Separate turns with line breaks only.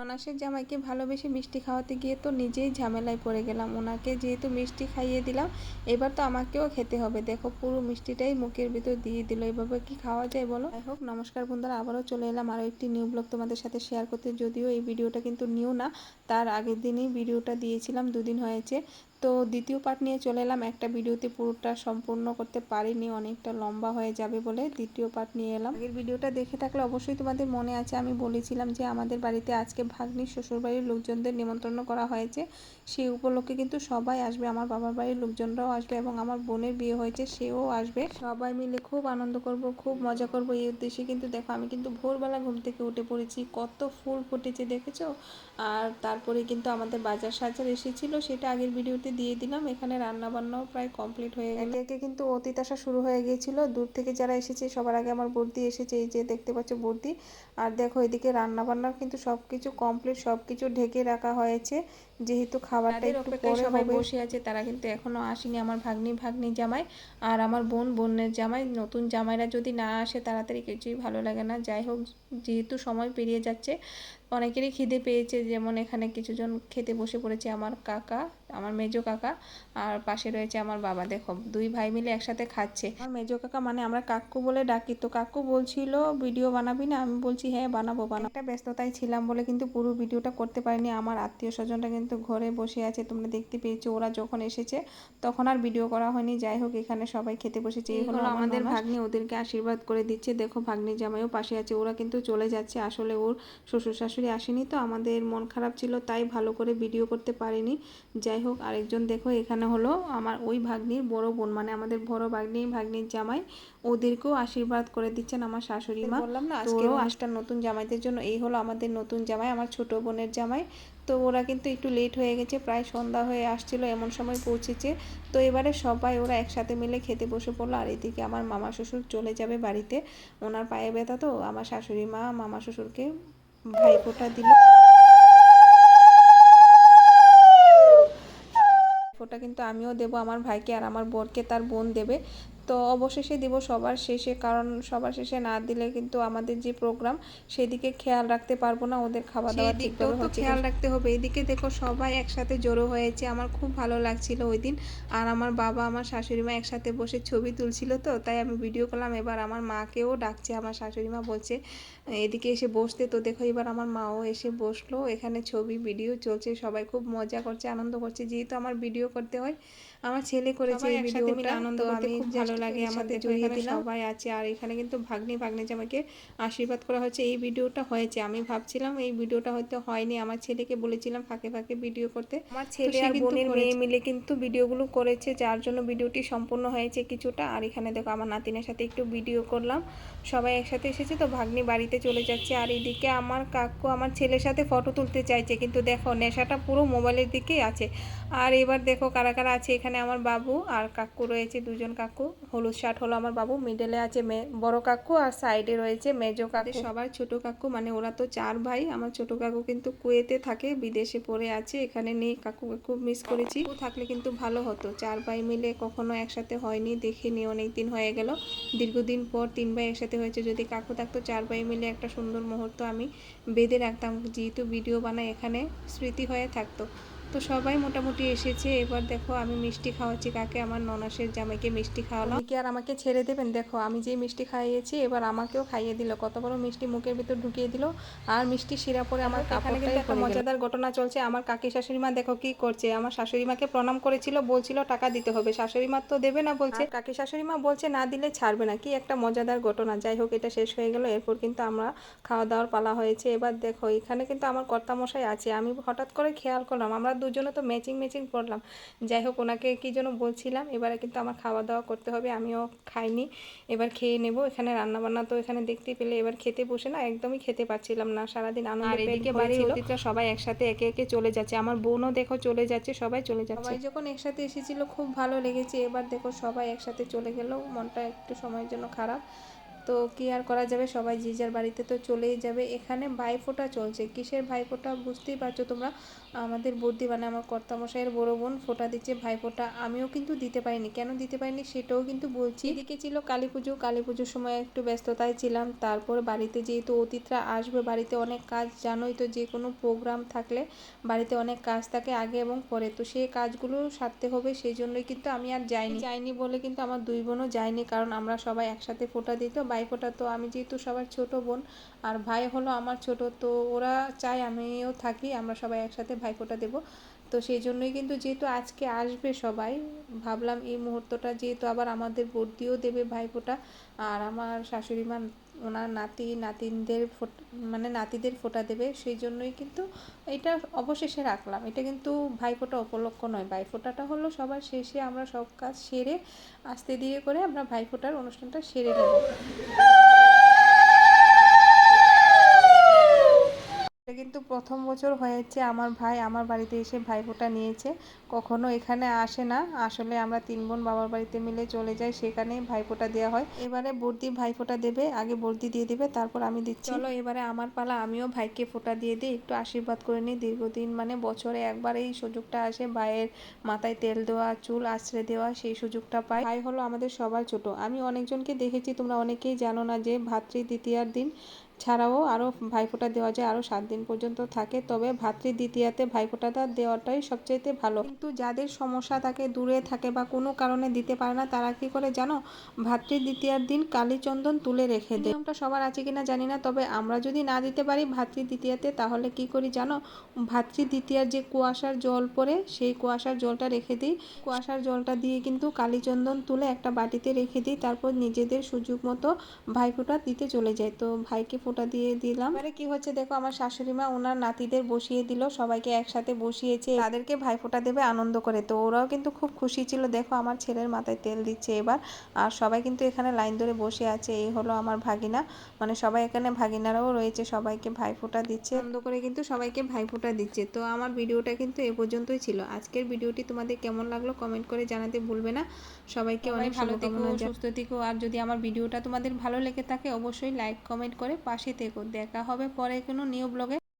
ননাসের জামাইকে ভালোবেসে মিষ্টি খাওয়াতে গিয়ে তো নিজেই ঝামেলায় পড়ে গেলাম। ওনাকে যেহেতু মিষ্টি খাইয়ে দিলাম, এবার তো আমাকেও খেতে হবে। দেখো পুরো মিষ্টিটাই মুখের ভিতর দিয়ে দিল, এভাবে কি খাওয়া যায় বলো? যাই হোক, নমস্কার বন্ধুরা, আবারও চলে এলাম আরও একটি নিউ ব্লগ তোমাদের সাথে শেয়ার করতে। যদিও এই ভিডিওটা কিন্তু নিউ না, তার আগের দিনই ভিডিওটা দিয়েছিলাম, দুদিন হয়েছে। তো দ্বিতীয় পার্ট নিয়ে চলে এলাম। একটা ভিডিওতে পুরোটা সম্পূর্ণ করতে পারিনি, অনেকটা লম্বা হয়ে যাবে বলে দ্বিতীয় পার্ট নিয়ে এলাম। আগের ভিডিওটা দেখে থাকলে অবশ্যই তোমাদের মনে আছে, আমি বলেছিলাম যে আমাদের বাড়িতে আজকে ভাগ্নির শ্বশুরবাড়ির লোকজনদের নিমন্ত্রণ করা হয়েছে। সেই উপলক্ষে কিন্তু সবাই আসবে, আমার বাবার বাড়ির লোকজনরাও আসবে এবং আমার বোনের বিয়ে হয়েছে সেও আসবে। সবাই মিলে খুব আনন্দ করব, খুব মজা করব, এই উদ্দেশ্যে কিন্তু দেখো আমি কিন্তু ভোরবেলা ঘুম থেকে উঠে পড়েছি। কত ফুল ফুটেছে দেখেছো? আর তারপরে কিন্তু আমাদের বাজার সাজার এসেছিলো, সেটা আগের ভিডিওতে দিয়ে দিলাম। এখানে রান্না বান্নাও প্রায় কমপ্লিট হয়ে গেল। একে কিন্তু অতীত আসা শুরু হয়ে গিয়েছিল। দূর থেকে যারা এসেছে সবার আগে আমার বর্দি এসেছে, এই যে দেখতে পাচ্ছ বর্দি। আর দেখো এদিকে রান্না বান্নার কিন্তু সবকিছু কমপ্লিট, সবকিছু ঢেকে রাখা হয়েছে, যেহেতু খাবারটা একটু পরে সবাই বসে আছে। তারা কিন্তু এখনো আসেনি, আমার ভাগ্নি জামাই আর আমার বোনের জামাই। নতুন জামাইরা যদি না আসে তাড়াতাড়ি কিছুই ভালো লাগে না। যাই হোক, যেহেতু সময় পেরিয়ে যাচ্ছে, অনেকেরই খিদে পেয়েছে। যেমন এখানে কিছুজন খেতে বসে পড়েছে, আমার কাকা, আমার মেজো কাকা, আর পাশে রয়েছে আমার বাবা। দেখো দুই ভাই মিলে একসাথে খাচ্ছে। আমার মেজো কাকা মানে আমরা কাকু বলে ডাকি। তো কাকু বলছিল ভিডিও বানাবি না, আমি বলছি হ্যাঁ বানাবো। একটা ব্যস্ততায় ছিলাম বলে কিন্তু পুরো ভিডিওটা করতে পারিনি। আমার আত্মীয় স্বজনরা কিন্তু ঘরে বসে আছে, তোমরা দেখতে পেয়েছো। ওরা যখন এসেছে তখন আর ভিডিও করা হয়নি। যাই হোক, এখানে সবাই খেতে বসেছে। এই হলো আমাদের ভাগ্নি, ওদেরকে আশীর্বাদ করে দিচ্ছে। দেখো ভাগ্নি জামাইও পাশে আছে, ওরা কিন্তু চলে যাচ্ছে। আসলে ওর শ্বশুর শাশুড়ি আসেনি, তো আমাদের মন খারাপ ছিল, তাই ভালো করে ভিডিও করতে পারিনি। যাই হোক, আরেকজন দেখো এখানে হলো আমার ওই ভাগ্নির বড় বোন, মানে আমাদের বড় ভাগ্নির জামাই, ওদেরকেও আশীর্বাদ করে দিচ্ছেন আমার শাশুড়ি মা। বললাম না আজকে অনুষ্ঠান নতুন জামাইদের জন্য। এই হলো আমাদের নতুন জামাই, আমার ছোট বোনের জামাই। তো ওরা কিন্তু একটু লেট হয়ে গেছে, প্রায় সন্ধ্যা হয়ে আসছিল, এমন সময় পৌঁছেছে। তো এবারে সবাই ওরা একসাথে মিলে খেতে বসে পড়লো। আর এদিকে আমার মামা শ্বশুর চলে যাবে বাড়িতে, ওনার পায়ে ব্যথা, তো আমার শাশুড়ি মা মামা শ্বশুরকে ভাইফোঁটা দিল। ফোঁটা কিন্তু আমিও দেবো আমার ভাইকে, আর আমার বোনকে তার বোন দেবে। তো অবশেষে দিব সবার শেষে, কারণ সবার শেষে না দিলে কিন্তু আমাদের যে প্রোগ্রাম সেদিকে খেয়াল রাখতে পারবো না, ওদের খাওয়া দাওয়া ঠিকভাবে তো খেয়াল রাখতে হবে। এদিকে দেখো সবাই একসাথে জড়ো হয়েছে, আমার খুব ভালো লাগছিল ওই দিন। আর আমার বাবা আমার শাশুড়ি মা একসাথে বসে ছবি তুলছিল, তো তাই আমি ভিডিও করলাম। এবার আমার মাকেও ডাকছে, আমার শাশুড়ি মা বলছে এদিকে এসে বসতে। তো দেখো এবার আমার মাও এসে বসলো, এখানে ছবি ভিডিও চলছে, সবাই খুব মজা করছে, আনন্দ করছে। যেহেতু আমার ভিডিও করতে হয়, আমার ছেলে করেছে এই ভিডিওটা, আনন্দ করতে খুব ভালো লাগে আমাদের। এখানে সবাই আছে, আর এখানে কিন্তু ভাগ্নি জামাইকে আশীর্বাদ করা হচ্ছে। এই ভিডিওটা হয়েছে, আমি ভাবছিলাম এই ভিডিওটা হয়তো হয়নি, আমার ছেলেকে বলেছিলাম ফাঁকে ফাঁকে ভিডিও করতে। আমার ছেলে আর বোনের মেয়ে মিলে কিন্তু ভিডিওগুলো করেছে, যার জন্য ভিডিওটি সম্পূর্ণ হয়েছে কিছুটা। আর এখানে দেখো আমার নাতিনের সাথে একটু ভিডিও করলাম, সবাই একসাথে এসেছে। তো ভাগ্নি বাড়িতে চলে যাচ্ছে, আর এদিকে আমার কাকু আমার ছেলের সাথে ফটো তুলতে চাইছে, কিন্তু দেখো নেশাটা পুরো মোবাইলের দিকেই আছে। আর এবার দেখো কারা কারা আছে এখানে, আমার বাবু আর কাকু রয়েছে, দুজন কাকু। হলুদ শার্ট হলো আমার বাবু, মিডলে আছে বড় কাকু, আর সাইডে রয়েছে মেজো কাকু। সবার ছোট কাকু, মানে ওরা তো চার ভাই। আমার ছোট কাকু কিন্তু কুয়েতে থাকে, বিদেশে পড়ে আছে, এখানে নেই। কাকুকে খুব মিস করেছি, থাকলে কিন্তু ভালো হতো। চার ভাই মিলে কখনো একসাথে হয়নি, দেখিনি, অনেক দিন হয়ে গেল। দীর্ঘদিন পর তিন ভাই একসাথে হয়েছে। যদি কাকু থাকতো, চার ভাই মিলে একটা সুন্দর মুহূর্ত আমি বেঁধে রাখতাম, যেহেতু ভিডিও বানাই, এখানে স্মৃতি হয়ে থাকতো। তো সবাই মোটামুটি এসেছে। এবার দেখো আমি মিষ্টি খাওয়াচ্ছি কাকে, আমার ননাসের জামাইকে মিষ্টি খাওয়ালাম। কি আর আমাকে ছেড়ে দেবেন? দেখো আমি যে মিষ্টি খাইয়েছি, এবার আমাকেও খাইয়ে দিল। কত বড় মিষ্টি মুখের ভিতর ঢুকিয়ে দিল, আর মিষ্টি শিরা পরে আমার কাপড়ে কিন্তু একটা মজাদার ঘটনা চলছে। আমার কাকি শাশুড়ি মা দেখো কি করছে, আমার শাশুড়ি মাকে প্রণাম করেছিল, বলছিল টাকা দিতে হবে, শাশুড়ি মা তো দেবে না বলছে, কাকি শাশুড়ি মা বলছে না দিলে ছাড়বে না। কি একটা মজাদার ঘটনা। যাই হোক, এটা শেষ হয়ে গেল, এরপর কিন্তু আমরা খাওয়া দাওয়ার পালা হয়েছে। এবার দেখো এখানে কিন্তু আমার কর্তামশাই আছে, আমি হঠাৎ করে খেয়াল করলাম, আমরা দুজনে তো ম্যাচিং করলাম। যাই হোক, ওনাকে কি যেন বলছিলাম। এবারে কিন্তু আমার খাওয়া দাওয়া করতে হবে, আমিও খাইনি, এবার খেয়ে নেব। এখানে রান্নাবান্না তো এখানে দেখতে পেলে, এবার খেতে বসে না একদমই খেতে পারছিলাম না, সারাদিন আনন্দ। আর এদিকে বাড়ির অতিথিরা সবাই একসাথে একে একে চলে যাচ্ছে, আমার বোনও দেখো চলে যাচ্ছে, সবাই চলে যাচ্ছে। সবাই যখন একসাথে এসেছিল খুব ভালো লেগেছে, এবার দেখো সবাই একসাথে চলে গেল, মনটা একটু সময়ের জন্য খারাপ। তো কি আর করা যাবে, সবাই যে যার বাড়িতে তো চলেই যাবে। এখানে ভাইফোঁটা চলছে, কিসের ভাইফোঁটা বুঝতেই পারছো তোমরা। আমাদের বৌদি মানে আমার কর্তামশাইয়ের বড় বোন ফোঁটা দিচ্ছে, ভাইফোঁটা। আমিও কিন্তু দিতে পারিনি, কেন দিতে পারিনি সেটাও কিন্তু বলছি। এদিকে ছিল কালী পুজো, কালী পুজোর সময় একটু ব্যস্ততায় ছিলাম। তারপর বাড়িতে যেহেতু অতিথিরা আসবে, বাড়িতে অনেক কাজ, জানোই তো যে কোনো প্রোগ্রাম থাকলে বাড়িতে অনেক কাজ থাকে আগে এবং পরে, তো সেই কাজগুলো সারতে হবে, সেই জন্যই কিন্তু আমি আর যাইনি বলে কিন্তু আমার দুই বোনও যায়নি, কারণ আমরা সবাই একসাথে ফোঁটা দিত। ভাইফোঁটা তো আমি যেহেতু সবার ছোট বোন আর ভাই হলো আমার ছোট, তো ওরা চায় আমিও থাকি, আমরা সবাই একসাথে ভাইফোঁটা দেব। তো সেই জন্যই কিন্তু যেহেতু আজকে আসবে সবাই, ভাবলাম এই মুহূর্তটা যেহেতু আবার আমাদের বৌদিও দেবে ভাইফোঁটা, আর আমার শাশুড়ি মা ওনার নাতিনদের মানে নাতিদের ফোঁটা দেবে, সেই জন্যই কিন্তু এটা অবশেষে রাখলাম। এটা কিন্তু ভাইফোঁটা উপলক্ষ নয়, ভাইফোঁটাটা হলো সবার শেষে, আমরা সব কাজ সেরে আস্তে ধীরে করে আমরা ভাইফোঁটার অনুষ্ঠানটা সেরে নেব। এটা কিন্তু প্রথম বছর হয়েছে আমার ভাই আমার বাড়িতে এসে ভাইফোঁটা নিয়েছে, কখনো এখানে আসে না। আসলে আমরা তিন বোন বাবার বাড়িতে মিলে চলে যাই, সেখানেই ভাইফোঁটা দেওয়া হয়। এবারে বর্দি ভাইফোঁটা দেবে, আগে বর্দি দিয়ে দিবে, তারপর আমি দিচ্ছি। চলো এবারে আমার পালা, আমিও ভাইকে ফোঁটা দিয়ে দিই, একটু আশীর্বাদ করে নিই। দীর্ঘদিন মানে বছরে একবার এই সুযোগটা আসে, ভাইয়ের মাথায় তেল দেওয়া, চুল আঁচড়ে দেওয়া, সেই সুযোগটা পাই। ভাই হলো আমাদের সবার ছোট। আমি অনেকজনকে দেখেছি, তোমরা অনেকেই জানো না যে ভাতৃদ্বিতীয়ার দিন ছাড়াও আরও ভাইফোঁটা দেওয়া যায়, আরও 7 দিন পর্যন্ত থাকে, তবে ভাতৃদ্বিতীয়াতে ভাইফোঁটাটা দেওয়াটাই সবচাইতে ভালো। কিন্তু যাদের সমস্যা থাকে, দূরে থাকে বা কোনো কারণে দিতে পারে না, তারা কি করে জানো, ভাতৃদ্বিতীয়ার দিন কালীচন্দন তুলে রেখে দেয়। নিয়মটা সবার আছে কিনা জানি না, তবে আমরা যদি না দিতে পারি ভাতৃদ্বিতীয়াতে, তাহলে কি করি জানো, ভাতৃদ্বিতীয়ার যে কুয়াশার জল পড়ে, সেই কুয়াশার জলটা রেখে দিই। কুয়াশার জলটা দিয়ে কিন্তু কালীচন্দন তুলে একটা বাটিতে রেখে দিই, তারপর নিজেদের সুযোগ মতো ভাইফোঁটা দিতে চলে যায়। তো ভাইকে ফোঁটা দিয়ে দিলাম। এবারে কি হচ্ছে দেখো, আমার শাশুড়ি মা ওনার নাতিদের বসিয়ে দিল, সবাইকে একসাথে বসিয়েছে, তাদেরকে ভাইফোঁটা দেবে আনন্দ করে। তো ওরাও কিন্তু খুব খুশি ছিল, দেখো আমার ছেলের মাথায় তেল দিচ্ছে এবার। আর সবাই কিন্তু এখানে লাইন ধরে বসে আছে। এই হলো আমার ভাগিনা, মানে সবাই এখানে ভাগিনারাও রয়েছে, সবাইকে ভাইফোঁটা দিচ্ছে, আনন্দ করে কিন্তু সবাইকে ভাইফোঁটা দিচ্ছে। তো আমার ভিডিওটা কিন্তু এ পর্যন্তই ছিল। আজকের ভিডিওটি তোমাদের কেমন লাগলো কমেন্ট করে জানাতে ভুলবে না। সবাইকে অনেক ভালো থেকো, সুস্থ থেকো। আর যদি আমার ভিডিওটা তোমাদের ভালো লেগে থাকে, অবশ্যই লাইক কমেন্ট করে পাশে থেকো। দেখা হবে পরে কোনো নিউ ব্লগে।